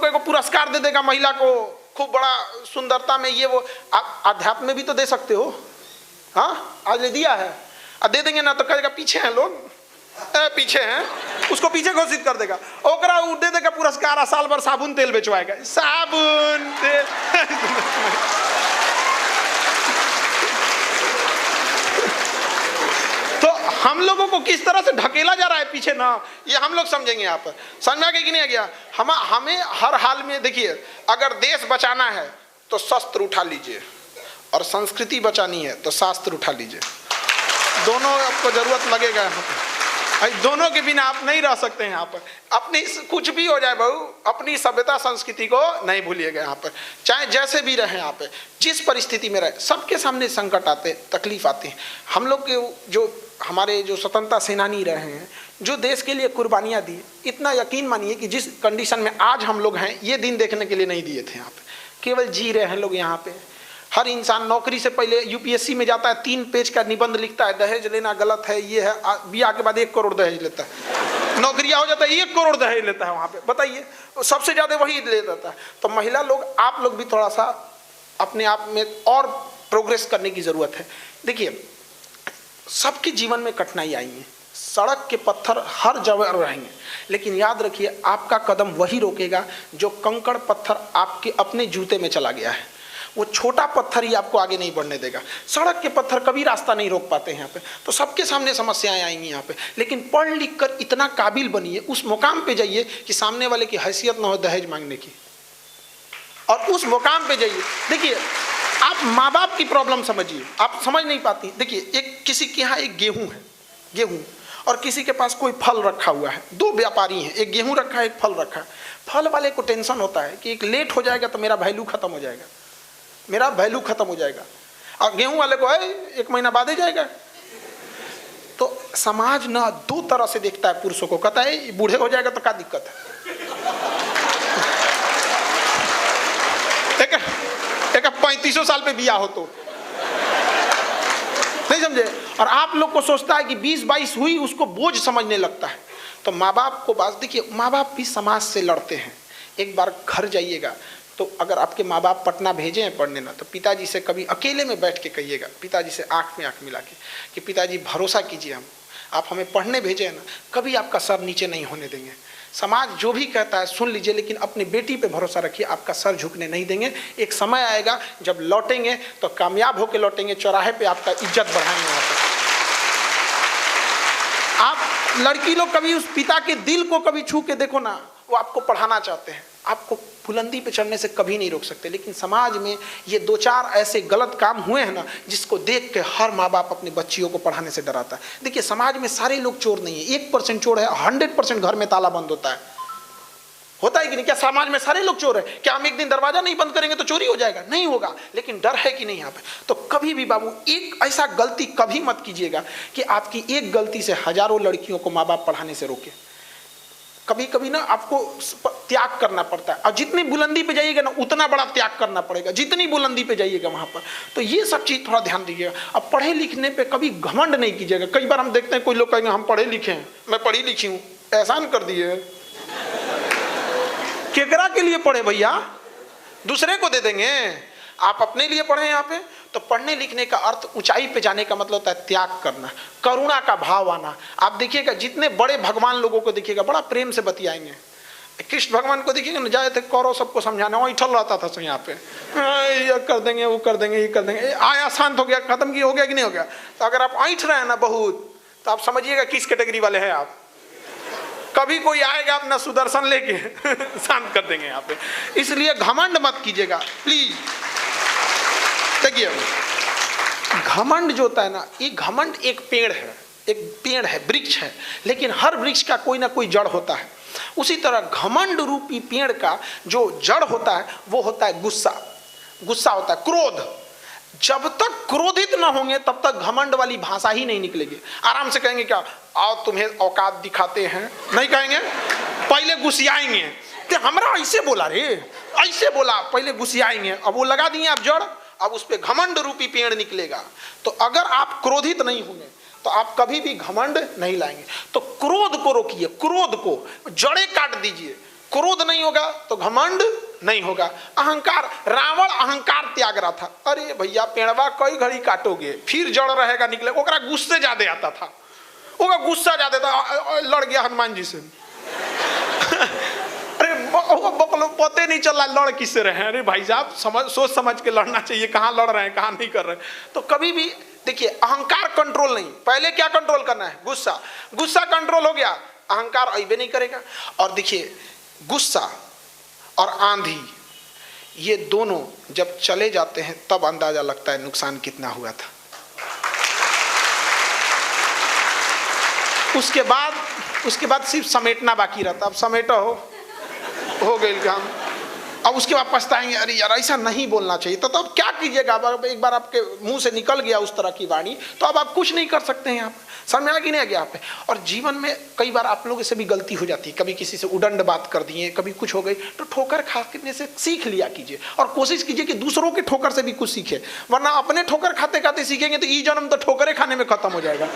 एगो पुरस्कार दे देगा महिला को, खूब बड़ा सुंदरता में, ये वो। आप अध्यात्म में भी तो दे सकते हो। हाँ आज ले दिया है, दे देंगे ना तो कहेगा पीछे हैं लोग, पीछे हैं, उसको पीछे घोषित कर देगा। ओकरा दे देगा पुरस्कार, साल भर साबुन तेल बेचवाएगा, साबुन तेल। तो हम लोगों को किस तरह से ढकेला जा रहा है पीछे ना, ये हम लोग समझेंगे यहाँ पर। समझ में आ गया कि नहीं आ गया? हमें हर हाल में देखिए, अगर देश बचाना है तो शस्त्र उठा लीजिए, और संस्कृति बचानी है तो शास्त्र उठा लीजिए। दोनों आपको जरूरत लगेगा यहाँ पर। दोनों के बिना आप नहीं रह सकते हैं यहाँ पर। अपनी कुछ भी हो जाए बहू, अपनी सभ्यता संस्कृति को नहीं भूलिएगा यहाँ पर। चाहे जैसे भी रहे यहाँ पे, जिस परिस्थिति में रहे, सबके सामने संकट आते हैं, तकलीफ आती है। हम लोग के जो हमारे जो स्वतंत्रता सेनानी रहे हैं, जो देश के लिए कुर्बानियाँ दी, इतना यकीन मानिए कि जिस कंडीशन में आज हम लोग हैं, ये दिन देखने के लिए नहीं दिए थे यहाँ पे। केवल जी रहे हैं लोग यहाँ पे। हर इंसान नौकरी से पहले यूपीएससी में जाता है, 3 पेज का निबंध लिखता है, दहेज लेना गलत है, ये है। ब्याह के बाद 1 करोड़ दहेज लेता है, नौकरियां हो जाता है 1 करोड़ दहेज लेता है वहाँ पे। बताइए, सबसे ज़्यादा वही ले जाता है। तो महिला लोग, आप लोग भी थोड़ा सा अपने आप में और प्रोग्रेस करने की ज़रूरत है। देखिए, सबके जीवन में कठिनाई आई है, सड़क के पत्थर हर जगह रहेंगे, लेकिन याद रखिए आपका कदम वही रोकेगा जो कंकड़ पत्थर आपके अपने जूते में चला गया है। वो छोटा पत्थर ही आपको आगे नहीं बढ़ने देगा। सड़क के पत्थर कभी रास्ता नहीं रोक पाते हैं यहाँ पे। तो सबके सामने समस्याएं आएंगी यहाँ पे, लेकिन पढ़ लिख कर इतना काबिल बनिए, उस मुकाम पे जाइए कि सामने वाले की हैसियत ना हो दहेज मांगने की, और उस मुकाम पे जाइए। देखिए, आप माँ बाप की प्रॉब्लम समझिए, आप समझ नहीं पाती। देखिए, एक किसी के यहाँ एक गेहूँ है, गेहूँ, और किसी के पास कोई फल रखा हुआ है। 2 व्यापारी हैं, एक गेहूँ रखा है, एक फल रखा है। फल वाले को टेंशन होता है कि एक लेट हो जाएगा तो मेरा वैल्यू खत्म हो जाएगा, मेरा वैल्यू खत्म हो जाएगा। और गेहूं वाले को है 1 महीना बाद ही जाएगा। तो समाज ना 2 तरह से देखता है पुरुषों को। कहता है बूढ़े हो जाएगा तो क्या दिक्कत है, एक 3500 साल पे बिया हो तो नहीं समझे। और आप लोग को सोचता है कि 20-22 हुई उसको बोझ समझने लगता है। तो माँ बाप को बात देखिए, माँ बाप भी समाज से लड़ते हैं। एक बार घर जाइएगा तो अगर आपके माँ बाप पटना भेजे हैं पढ़ने ना, तो पिताजी से कभी अकेले में बैठ के कहिएगा, पिताजी से आँख में आँख मिला के, कि पिताजी भरोसा कीजिए, आप हमें पढ़ने भेजे हैं ना, कभी आपका सर नीचे नहीं होने देंगे। समाज जो भी कहता है सुन लीजिए, लेकिन अपनी बेटी पे भरोसा रखिए, आपका सर झुकने नहीं देंगे। एक समय आएगा जब लौटेंगे तो कामयाब होकर लौटेंगे, चौराहे पे आपका इज्जत बढ़ाएंगे वहाँ पर। आप लड़की लोग कभी उस पिता के दिल को कभी छू के देखो ना, वो आपको पढ़ाना चाहते हैं, आपको बुलंदी पे चढ़ने से कभी नहीं रोक सकते। लेकिन समाज में ये 2-4 ऐसे गलत काम हुए हैं ना, जिसको देख के हर माँ बाप अपने बच्चियों को पढ़ाने से डराता है। देखिए, समाज में सारे लोग चोर नहीं है, 1% चोर है, 100% घर में ताला बंद होता है कि नहीं? क्या समाज में सारे लोग चोर है? क्या हम एक दिन दरवाजा नहीं बंद करेंगे तो चोरी हो जाएगा? नहीं होगा। लेकिन डर है कि नहीं यहाँ पे? तो कभी भी बाबू एक ऐसा गलती कभी मत कीजिएगा कि आपकी एक गलती से हजारों लड़कियों को माँ बाप पढ़ाने से रोके। कभी कभी ना आपको त्याग करना पड़ता है, और जितनी बुलंदी पे जाइएगा ना उतना बड़ा त्याग करना पड़ेगा, जितनी बुलंदी पे जाइएगा वहाँ पर। तो ये सब चीज़ थोड़ा ध्यान दीजिएगा। अब पढ़े लिखने पे कभी घमंड नहीं कीजिएगा। कई बार हम देखते हैं कोई लोग कहेंगे हम पढ़े लिखे हैं, मैं पढ़ी लिखी हूँ, एहसान कर दिए। केकरा के लिए पढ़े भैया? दूसरे को दे देंगे? आप अपने लिए पढ़े यहाँ पे? तो पढ़ने लिखने का अर्थ ऊंचाई पे जाने का मतलब होता है त्याग करना, करुणा का भाव आना। आप देखिएगा जितने बड़े भगवान लोगों को देखिएगा बड़ा प्रेम से बतियाएंगे। कृष्ण भगवान को देखिएगा ना, जाए थे कौरव सबको समझाने, वहीं ठल रहता था यहाँ पे, ये कर देंगे, वो कर देंगे, ये कर देंगे, आया शांत हो गया, खत्म की हो गया कि नहीं हो गया? तो अगर आप ऐंठ रहे हैं ना बहुत, तो आप समझिएगा किस कैटेगरी वाले हैं आप। कभी कोई आएगा अपना सुदर्शन लेके शांत कर देंगे यहाँ पे। इसलिए घमंड मत कीजिएगा प्लीज। देखिए घमंड जो होता है ना, ये घमंड एक पेड़ है, वृक्ष है, लेकिन हर वृक्ष का कोई ना कोई जड़ होता है। उसी तरह घमंड रूपी पेड़ का जो जड़ होता है वो होता है गुस्सा होता है, क्रोध। जब तक क्रोधित ना होंगे तब तक घमंड वाली भाषा ही नहीं निकलेगी। आराम से कहेंगे क्या, आओ तुम्हें औकात दिखाते हैं, नहीं कहेंगे, पहले गुस्सियाएंगे कि हमरा ऐसे बोला रे, ऐसे बोला, पहले गुस्सियाएंगे। अब वो लगा दिए आप जड़, अब उस पे घमंड रूपी पेड़ निकलेगा। तो अगर आप क्रोधित नहीं होंगे तो आप कभी भी घमंड नहीं लाएंगे। तो क्रोध को रोकिए, क्रोध को जड़ें काट दीजिए। क्रोध नहीं होगा तो घमंड नहीं होगा। अहंकार, रावण अहंकार त्याग रहा था। अरे भैया पेड़वा कई घड़ी काटोगे, फिर जड़ रहेगा निकले। ओकरा गुस्से ज्यादा आता था, ओका गुस्सा ज्यादा था, लड़ गया हनुमान जी से। अरे बकलो पते नहीं चला लड़ किससे रहे हैं। अरे भाई साहब सोच समझ के लड़ना चाहिए, कहाँ लड़ रहे हैं कहाँ नहीं कर रहे हैं। तो कभी भी देखिए अहंकार कंट्रोल नहीं, पहले क्या कंट्रोल करना है? गुस्सा कंट्रोल हो गया, अहंकार अइबे नहीं करेगा। और देखिए गुस्सा और आंधी ये दोनों जब चले जाते हैं तब अंदाजा लगता है नुकसान कितना हुआ था। उसके बाद सिर्फ समेटना बाकी रहता। अब समेटा हो गई काम। अब उसके बाद पछताएंगे, अरे यार ऐसा नहीं बोलना चाहिए। तो अब क्या कीजिएगा? अब एक बार आपके मुंह से निकल गया उस तरह की वाणी, तो अब आप कुछ नहीं कर सकते हैं। आप समझ आ गई नहीं आ गया आप पे? और जीवन में कई बार आप लोगों से भी गलती हो जाती है। कभी किसी से उडंड बात कर दिए, कभी कुछ हो गई, तो ठोकर खाने से सीख लिया कीजिए और कोशिश कीजिए कि दूसरों के ठोकर से भी कुछ सीखे। वरना अपने ठोकर खाते खाते सीखेंगे तो ये जन्म तो ठोकरे खाने में खत्म हो जाएगा।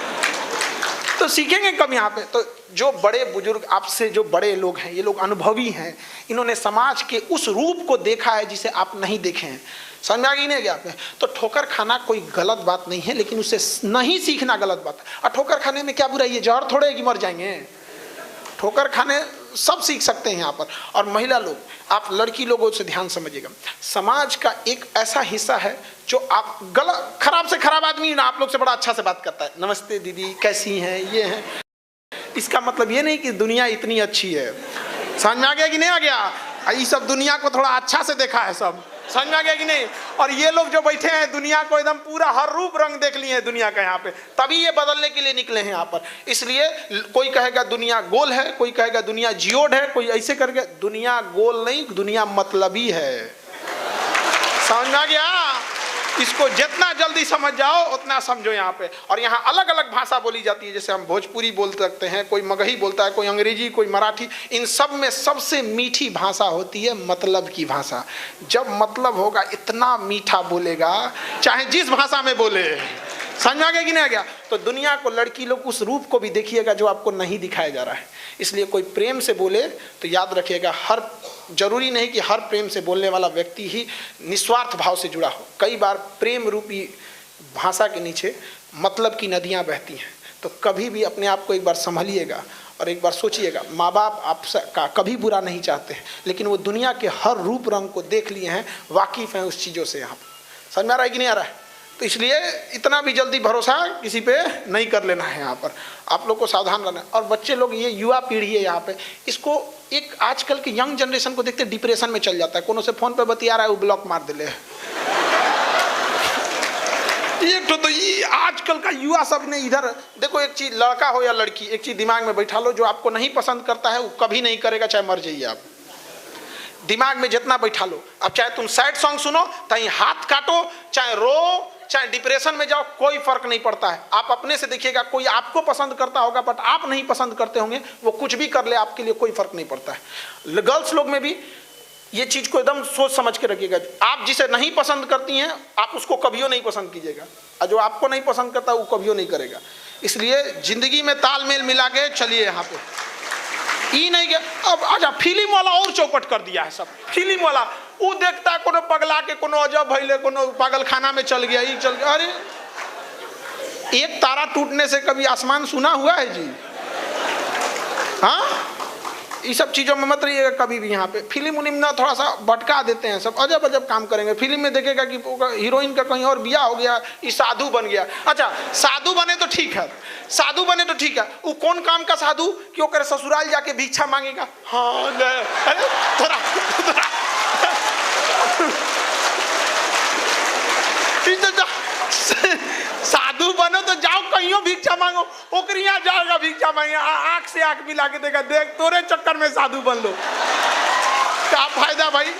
तो सीखेंगे कब यहाँ पे? तो जो बड़े बुजुर्ग आपसे जो बड़े लोग हैं, ये लोग अनुभवी हैं, इन्होंने समाज के उस रूप को देखा है जिसे आप नहीं देखे हैं। समझ में आ गई नहीं गया आपने? तो ठोकर खाना कोई गलत बात नहीं है, लेकिन उससे नहीं सीखना गलत बात है। और ठोकर खाने में क्या बुराई है? जहर थोड़े कि मर जाएंगे। ठोकर खाने सब सीख सकते हैं यहाँ पर। और महिला लोग, आप लड़की लोगों से ध्यान समझिएगा, समाज का एक ऐसा हिस्सा है जो आप गलत खराब से खराब आदमी ना आप लोग से बड़ा अच्छा से बात करता है। नमस्ते दीदी, कैसी हैं, ये हैं। इसका मतलब ये नहीं कि दुनिया इतनी अच्छी है। समझ में आ गया कि नहीं आ गया? ये सब दुनिया को थोड़ा अच्छा से देखा है सब। समझ में आ गया कि नहीं? और ये लोग जो बैठे हैं दुनिया को एकदम पूरा हर रूप रंग देख लिए हैं दुनिया का यहाँ पे, तभी ये बदलने के लिए निकले हैं यहाँ पर। इसलिए कोई कहेगा दुनिया गोल है, कोई कहेगा दुनिया जियोड है, कोई ऐसे करके। दुनिया गोल नहीं, दुनिया मतलबी है। समझ में आ गया? इसको जितना जल्दी समझ जाओ उतना समझो यहाँ पे। और यहाँ अलग अलग भाषा बोली जाती है, जैसे हम भोजपुरी बोल सकते हैं, कोई मगही बोलता है, कोई अंग्रेजी, कोई मराठी। इन सब में सबसे मीठी भाषा होती है मतलब की भाषा। जब मतलब होगा इतना मीठा बोलेगा, चाहे जिस भाषा में बोले। समझ में आ गया कि नहीं आ गया? तो दुनिया को, लड़की लोग उस रूप को भी देखिएगा जो आपको नहीं दिखाया जा रहा है। इसलिए कोई प्रेम से बोले तो याद रखिएगा, हर जरूरी नहीं कि हर प्रेम से बोलने वाला व्यक्ति ही निस्वार्थ भाव से जुड़ा हो। कई बार प्रेम रूपी भाषा के नीचे मतलब की नदियाँ बहती हैं। तो कभी भी अपने आप को एक बार संभलिएगा और एक बार सोचिएगा, माँ बाप आपका कभी बुरा नहीं चाहते हैं, लेकिन वो दुनिया के हर रूप रंग को देख लिए हैं, वाकिफ़ हैं उस चीज़ों से। यहाँ पर समझ में आ रहा है कि नहीं आ रहा है? तो इसलिए इतना भी जल्दी भरोसा किसी पे नहीं कर लेना है। यहाँ पर आप लोग को सावधान रहना है। और बच्चे लोग, ये युवा पीढ़ी है यहाँ पे, इसको एक आजकल के यंग जनरेशन को देखते डिप्रेशन में चल जाता है। कोनो से फोन पे बतिया रहा है, वो ब्लॉक मार दे ले। एक तो ये आजकल का युवा सब ने इधर देखो, एक चीज लड़का हो या लड़की, एक चीज दिमाग में बैठा लो, जो आपको नहीं पसंद करता है वो कभी नहीं करेगा, चाहे मर जाइए आप। दिमाग में जितना बैठा लो। अब चाहे तुम सैड सॉन्ग सुनो, चाहे हाथ काटो, चाहे रो, चाहे डिप्रेशन में जाओ, कोई फर्क नहीं पड़ता है। आप अपने से देखिएगा, कोई आपको पसंद करता होगा बट आप नहीं पसंद करते होंगे, वो कुछ भी कर ले आपके लिए कोई फर्क नहीं पड़ता है। गर्ल्स लोग में भी ये चीज को एकदम सोच समझ के रखिएगा। आप जिसे नहीं पसंद करती हैं आप उसको कभियो नहीं पसंद कीजिएगा, और जो आपको नहीं पसंद करता वो कभियो नहीं करेगा। इसलिए जिंदगी में तालमेल मिला के चलिए यहाँ पे। ये नहीं क्या अब अच्छा फिल्म वाला और चौपट कर दिया है सब। फिल्म वाला वो देखता है कोनो पगला के, कोनो अजब भैले, कोनो पागल खाना में चल गया, ये चल गया। अरे एक तारा टूटने से कभी आसमान सुना हुआ है जी? हाँ, ये सब चीज़ों में मत रहिएगा कभी भी। यहाँ पे फिल्म उलिम ना थोड़ा सा भटका देते हैं, सब अजब अजब काम करेंगे। फिल्म में देखेगा कि हीरोइन का कहीं और बियाह हो गया, ये साधु बन गया। अच्छा साधु बने तो ठीक है, साधु बने तो ठीक है। वो कौन काम का साधु कि वो करे ससुराल जाके भिक्षा मांगेगा? हाँ अरे थोड़ा साधु बनो तो जाओ कहीं भिक्षा मांगो, ओकरी यहाँ जाएगा भिक्षा मांगे, आंख से आंख मिला के देगा, देख तोरे चक्कर में साधु बन लो, क्या फायदा भाई।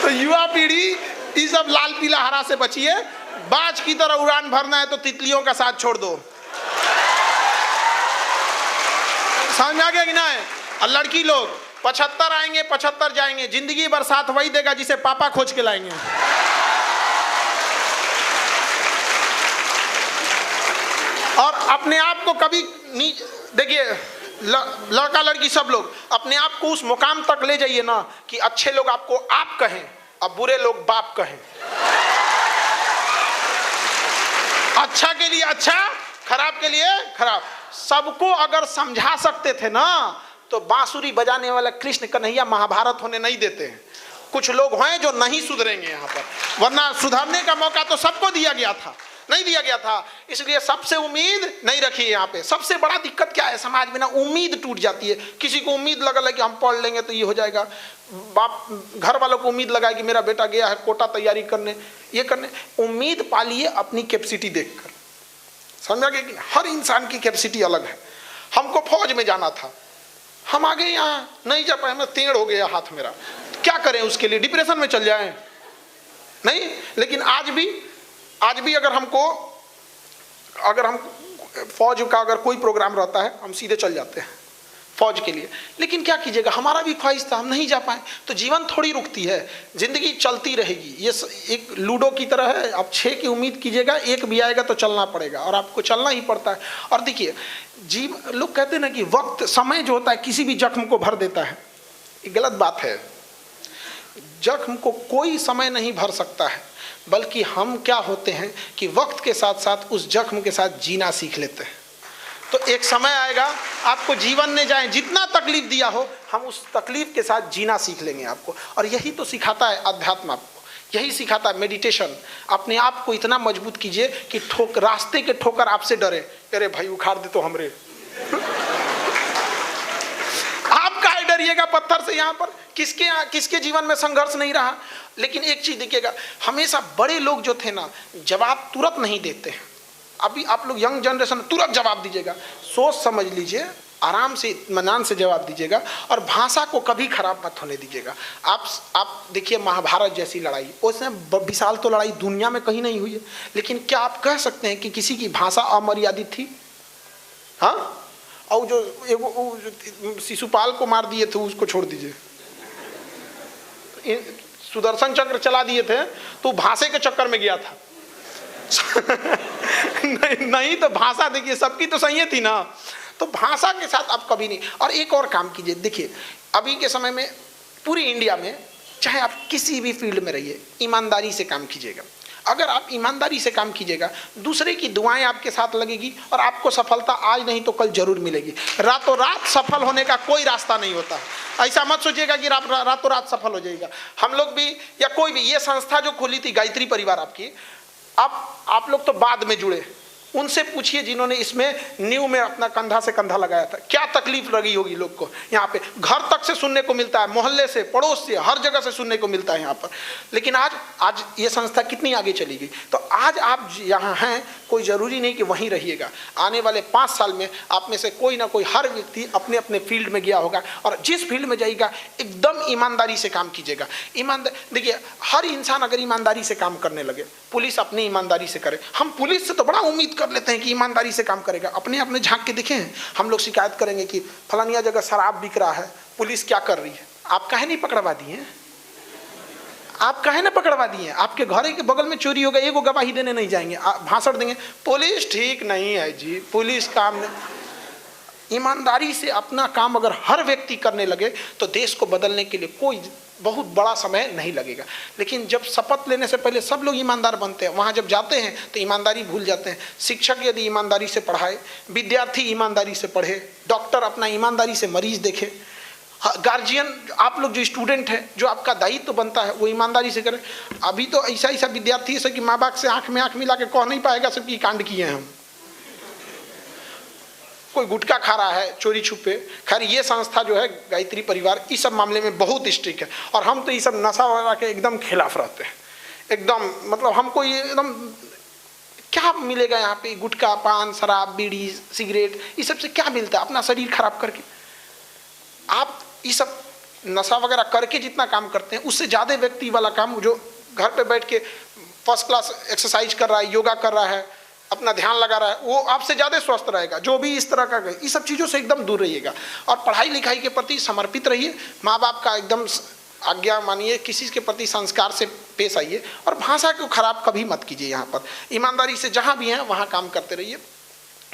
तो युवा पीढ़ी ये सब लाल पीला हरा से बचिए। बाज की तरह उड़ान भरना है तो तितलियों का साथ छोड़ दो। समझ में आ गया कि ना है? और लड़की लोग 75 आएंगे 75 जाएंगे, जिंदगी भर साथ वही देगा जिसे पापा खोज के लाएंगे। और अपने आप को कभी देखिए, लड़का लड़की सब लोग अपने आप को उस मुकाम तक ले जाइए ना कि अच्छे लोग आपको आप कहें और बुरे लोग बाप कहें। अच्छा के लिए अच्छा, खराब के लिए खराब। सबको अगर समझा सकते थे ना तो बांसुरी बजाने वाला कृष्ण कन्हैया महाभारत होने नहीं देते हैं। कुछ लोग हैं जो नहीं सुधरेंगे यहाँ पर, वरना सुधरने का मौका तो सबको दिया गया था, नहीं दिया गया था। इसलिए सबसे उम्मीद नहीं रखी है यहाँ पे। सबसे बड़ा दिक्कत क्या है समाज में ना, उम्मीद टूट जाती है। किसी को उम्मीद लगल है कि हम पढ़ लेंगे तो ये हो जाएगा, बाप घर वालों को उम्मीद लगा है कि मेरा बेटा गया है कोटा तैयारी करने, ये करने। उम्मीद पालिए अपनी कैपेसिटी देखकर। समझा कि हर इंसान की कैपेसिटी अलग है। हमको फौज में जाना था, हम आगे यहाँ नहीं जा पाए, मैं टेढ़ हो गया हाथ मेरा, क्या करें उसके लिए? डिप्रेशन में चल जाएं? नहीं। लेकिन आज भी अगर हम फौज का अगर कोई प्रोग्राम रहता है हम सीधे चल जाते हैं फौज के लिए। लेकिन क्या कीजिएगा, हमारा भी ख्वाहिश था, हम नहीं जा पाए। तो जीवन थोड़ी रुकती है, जिंदगी चलती रहेगी। ये एक लूडो की तरह है, आप 6 की उम्मीद कीजिएगा, एक भी आएगा तो चलना पड़ेगा, और आपको चलना ही पड़ता है। और देखिए लोग कहते हैं ना कि वक्त, समय जो होता है किसी भी जख्म को भर देता है। ये गलत बात है। जख्म को कोई समय नहीं भर सकता है, बल्कि हम क्या होते हैं कि वक्त के साथ साथ उस जख्म के साथ जीना सीख लेते हैं। तो एक समय आएगा आपको जीवन ने जाए जितना तकलीफ दिया हो, हम उस तकलीफ के साथ जीना सीख लेंगे आपको। और यही तो सिखाता है अध्यात्म आपको, यही सिखाता है मेडिटेशन। अपने आप को इतना मजबूत कीजिए कि रास्ते के ठोकर आपसे डरे, अरे भाई उखाड़ दे तो हमरे। आप काहे डरिएगा पत्थर से? यहाँ पर किसके जीवन में संघर्ष नहीं रहा? लेकिन एक चीज देखिएगा, हमेशा बड़े लोग जो थे ना जवाब तुरंत नहीं देते हैं। अभी आप लोग यंग जनरेशन तुरंत जवाब दीजिएगा, सोच समझ लीजिए, आराम से इत्मीनान से जवाब दीजिएगा, और भाषा को कभी खराब मत होने दीजिएगा। आप देखिए महाभारत जैसी लड़ाई, उसमें विशाल तो लड़ाई दुनिया में कहीं नहीं हुई है, लेकिन क्या आप कह सकते हैं कि किसी की भाषा अमर्यादित थी? हाँ। और जो शिशुपाल को मार दिए थे उसको छोड़ दीजिए, सुदर्शन चक्र चला दिए थे तो भाषा के चक्कर में गया था। नहीं तो भाषा देखिए सबकी तो सही थी ना, तो भाषा के साथ आप कभी नहीं। और एक और काम कीजिए, देखिए अभी के समय में पूरी इंडिया में चाहे आप किसी भी फील्ड में रहिए, ईमानदारी से काम कीजिएगा। अगर आप ईमानदारी से काम कीजिएगा, दूसरे की दुआएं आपके साथ लगेगी और आपको सफलता आज नहीं तो कल जरूर मिलेगी। रातों रात सफल होने का कोई रास्ता नहीं होता। ऐसा मत सोचिएगा कि रातों रात सफल हो जाएगा। हम लोग भी या कोई भी, ये संस्था जो खोली थी गायत्री परिवार आपकी, आप लोग तो बाद में जुड़े, उनसे पूछिए जिन्होंने इसमें न्यू में अपना कंधा से कंधा लगाया था, क्या तकलीफ लगी होगी लोग को। यहाँ पे घर तक से सुनने को मिलता है, मोहल्ले से, पड़ोस से, हर जगह से सुनने को मिलता है यहाँ पर। लेकिन आज ये संस्था कितनी आगे चली गई। तो आज आप यहाँ हैं, कोई ज़रूरी नहीं कि वहीं रहिएगा। आने वाले 5 साल में आप में से कोई ना कोई, हर व्यक्ति अपने अपने फील्ड में गया होगा, और जिस फील्ड में जाइएगा एकदम ईमानदारी से काम कीजिएगा। देखिए हर इंसान अगर ईमानदारी से काम करने लगे, पुलिस अपनी ईमानदारी से करे। हम पुलिस से तो बड़ा उम्मीद कर लेते हैं कि ईमानदारी से काम करेगा, अपने झांक के देखें। हम लोग शिकायत करेंगे कि फलानिया जगह शराब बिक रहा है, पुलिस क्या कर रही है? आप काहे नहीं पकड़वा दिए? आप काहे ना पकड़वा दिए? आपके घर के बगल में चोरी हो गई, एगो गवाही देने नहीं जाएंगे, भाषण देंगे पुलिस ठीक नहीं है जी, पुलिस काम नहीं। ईमानदारी से अपना काम अगर हर व्यक्ति करने लगे तो देश को बदलने के लिए कोई बहुत बड़ा समय नहीं लगेगा। लेकिन जब शपथ लेने से पहले सब लोग ईमानदार बनते हैं, वहाँ जब जाते हैं तो ईमानदारी भूल जाते हैं। शिक्षक यदि ईमानदारी से पढ़ाए, विद्यार्थी ईमानदारी से पढ़े, डॉक्टर अपना ईमानदारी से मरीज देखे, गार्जियन आप लोग जो स्टूडेंट हैं, जो आपका दायित्व बनता है वो ईमानदारी से करें। अभी तो ऐसा विद्यार्थी है कि माँ बाप से आँख में आँख मिला के कह नहीं पाएगा सब की कांड किए हैं हम। कोई गुटखा खा रहा है चोरी छुपे। खैर ये संस्था जो है गायत्री परिवार इस सब मामले में बहुत स्ट्रिक्ट है, और हम तो ये सब नशा वगैरह के एकदम खिलाफ रहते हैं। एकदम मतलब हमको ये एकदम क्या मिलेगा यहाँ पे, गुटखा, पान, शराब, बीड़ी, सिगरेट, ये सब से क्या मिलता है अपना शरीर खराब करके। आप ये सब नशा वगैरह करके जितना काम करते हैं उससे ज़्यादा व्यक्ति वाला काम जो घर पे बैठ के फर्स्ट क्लास एक्सरसाइज कर रहा है, योगा कर रहा है, अपना ध्यान लगा रहा है, वो आपसे ज़्यादा स्वस्थ रहेगा। जो भी इस तरह का इस सब चीज़ों से एकदम दूर रहिएगा और पढ़ाई लिखाई के प्रति समर्पित रहिए। माँ बाप का एकदम आज्ञा मानिए, किसी के प्रति संस्कार से पेश आइए और भाषा को खराब कभी मत कीजिए। यहाँ पर ईमानदारी से जहाँ भी हैं वहाँ काम करते रहिए।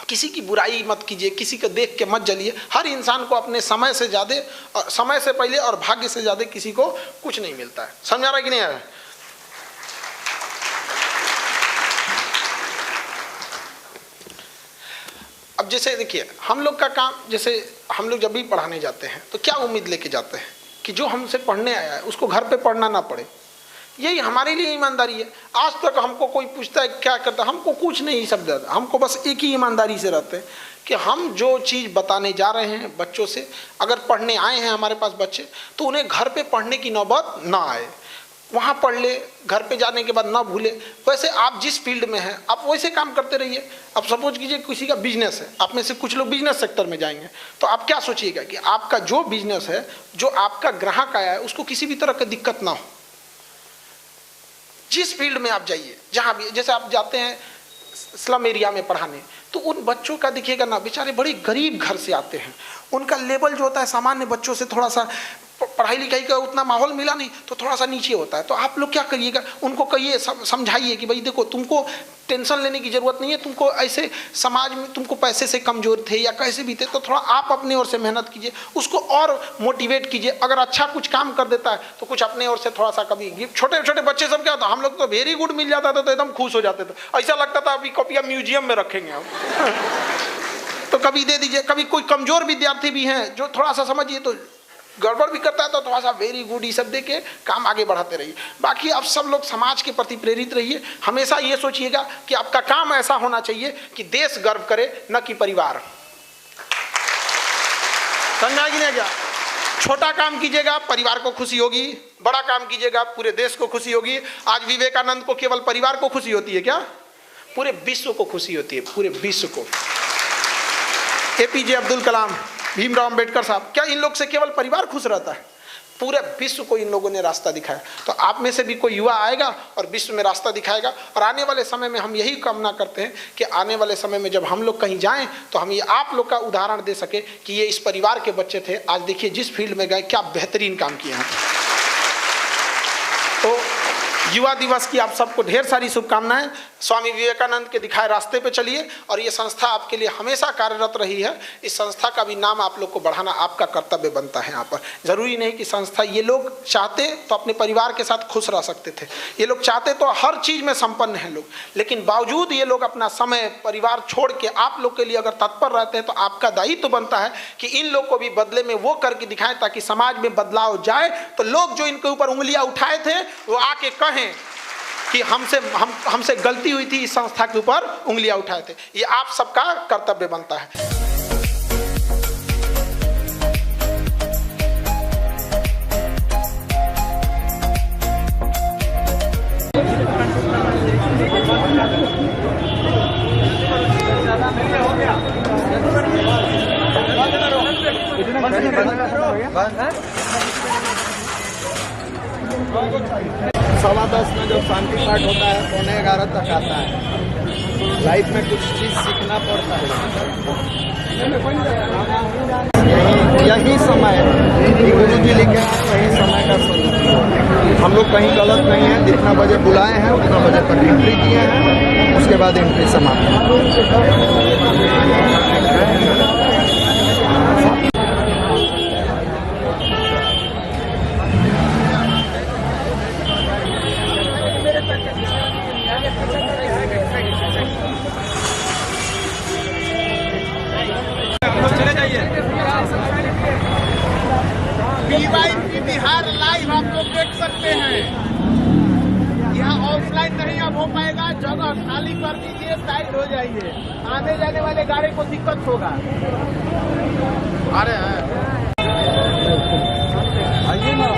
किसी की बुराई मत कीजिए, किसी को देख के मत जलिए। हर इंसान को अपने समय से ज़्यादा और समय से पहले और भाग्य से ज़्यादा किसी को कुछ नहीं मिलता है। समझा रहा है कि नहीं आ रहा है? अब जैसे देखिए हम लोग का काम, जैसे हम लोग जब भी पढ़ाने जाते हैं तो क्या उम्मीद लेके जाते हैं कि जो हमसे पढ़ने आया है उसको घर पे पढ़ना ना पड़े। यही हमारे लिए ईमानदारी है। आज तक हमको कोई पूछता है क्या करता है, हमको कुछ नहीं सब देता, हमको बस एक ही ईमानदारी से रहते हैं कि हम जो चीज़ बताने जा रहे हैं बच्चों से, अगर पढ़ने आए हैं हमारे पास बच्चे तो उन्हें घर पे पढ़ने की नौबत ना आए, वहाँ पढ़ ले, घर पे जाने के बाद ना भूले। वैसे आप जिस फील्ड में हैं आप वैसे काम करते रहिए। अब सपोज कीजिए किसी का बिजनेस है, आप में से कुछ लोग बिजनेस सेक्टर में जाएंगे, तो आप क्या सोचिएगा कि आपका जो बिजनेस है, जो आपका ग्राहक आया है उसको किसी भी तरह की दिक्कत ना हो। जिस फील्ड में आप जाइए, जहाँ भी, जैसे आप जाते हैं स्लम एरिया में पढ़ाने, तो उन बच्चों का दिखिएगा ना, बेचारे बड़े गरीब घर से आते हैं, उनका लेवल जो होता है सामान्य बच्चों से थोड़ा सा, पढ़ाई लिखाई का उतना माहौल मिला नहीं तो थोड़ा सा नीचे होता है। तो आप लोग क्या करिएगा, उनको कहिए, समझाइए कि भाई देखो तुमको टेंशन लेने की ज़रूरत नहीं है, तुमको ऐसे समाज में तुमको पैसे से कमज़ोर थे या कैसे भी थे, तो थोड़ा आप अपने ओर से मेहनत कीजिए, उसको और मोटिवेट कीजिए। अगर अच्छा कुछ काम कर देता है तो कुछ अपने ओर से थोड़ा सा कभी। छोटे छोटे बच्चे सब क्या होता है, हम लोग तो वेरी गुड मिल जाता था तो एकदम खुश हो जाते थे, ऐसा लगता था अभी कॉपियाँ म्यूजियम में रखेंगे हम। तो कभी दे दीजिए। कभी कोई कमज़ोर विद्यार्थी भी हैं जो थोड़ा सा समझिए तो गड़बड़ भी करता है तो थोड़ा सा वेरी गुड ये सब दे के काम आगे बढ़ाते रहिए। बाकी आप सब लोग समाज के प्रति प्रेरित रहिए। हमेशा ये सोचिएगा कि आपका काम ऐसा होना चाहिए कि देश गर्व करे, न कि परिवार। समझा कि नहीं क्या? छोटा काम कीजिएगा परिवार को खुशी होगी, बड़ा काम कीजिएगा पूरे देश को खुशी होगी। आज विवेकानंद को केवल परिवार को खुशी होती है क्या? पूरे विश्व को खुशी होती है, पूरे विश्व को। APJ अब्दुल कलाम, भीमराव अंबेडकर साहब, क्या इन लोग से केवल परिवार खुश रहता है? पूरे विश्व को इन लोगों ने रास्ता दिखाया। तो आप में से भी कोई युवा आएगा और विश्व में रास्ता दिखाएगा। और आने वाले समय में हम यही कामना करते हैं कि आने वाले समय में जब हम लोग कहीं जाएं तो हम ये आप लोग का उदाहरण दे सके कि ये इस परिवार के बच्चे थे, आज देखिए जिस फील्ड में गए क्या बेहतरीन काम किए हैं। तो युवा दिवस की आप सबको ढेर सारी शुभकामनाएं। स्वामी विवेकानंद के दिखाए रास्ते पे चलिए और ये संस्था आपके लिए हमेशा कार्यरत रही है। इस संस्था का भी नाम आप लोग को बढ़ाना आपका कर्तव्य बनता है। यहाँ पर ज़रूरी नहीं कि संस्था, ये लोग चाहते तो अपने परिवार के साथ खुश रह सकते थे, ये लोग चाहते तो हर चीज़ में संपन्न हैं लोग, लेकिन बावजूद ये लोग अपना समय परिवार छोड़ के आप लोग के लिए अगर तत्पर रहते हैं तो आपका दायित्व बनता है कि इन लोग को भी बदले में वो करके दिखाएं ताकि समाज में बदलाव जाए। तो लोग जो इनके ऊपर उंगलियां उठाए थे वो आके कहें कि हमसे गलती हुई थी, इस संस्था के ऊपर उंगलियां उठाए थे। ये आप सबका कर्तव्य बनता है। सवा 10 में जब शांति पाठ होता है 11:15 तक आता है। लाइफ में कुछ चीज़ सीखना पड़ता है। यही समय गुरु जी लिखे हैं, वही समय का सदुपयोग। हम लोग कहीं गलत नहीं है। जितना बजे बुलाए हैं उतना बजे तक एंट्री किए हैं, उसके बाद एंट्री समाप्त। बिहार लाइव आप लोग देख सकते हैं। यहाँ ऑफलाइन नहीं अब हो पाएगा, जगह खाली कर दीजिए, साइड हो जाइए, आने जाने वाले गाड़ी को दिक्कत होगा। अरे आइए ना।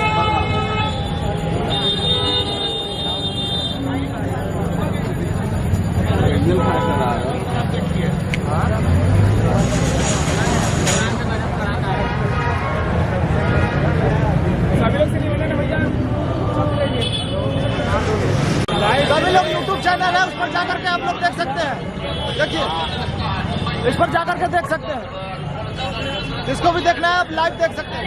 सभी लोग यूट्यूब चैनल है, उस पर जाकर के आप लोग देख सकते हैं। देखिए, इस पर जाकर के देख सकते हैं, जिसको भी देखना है आप लाइव देख सकते हैं।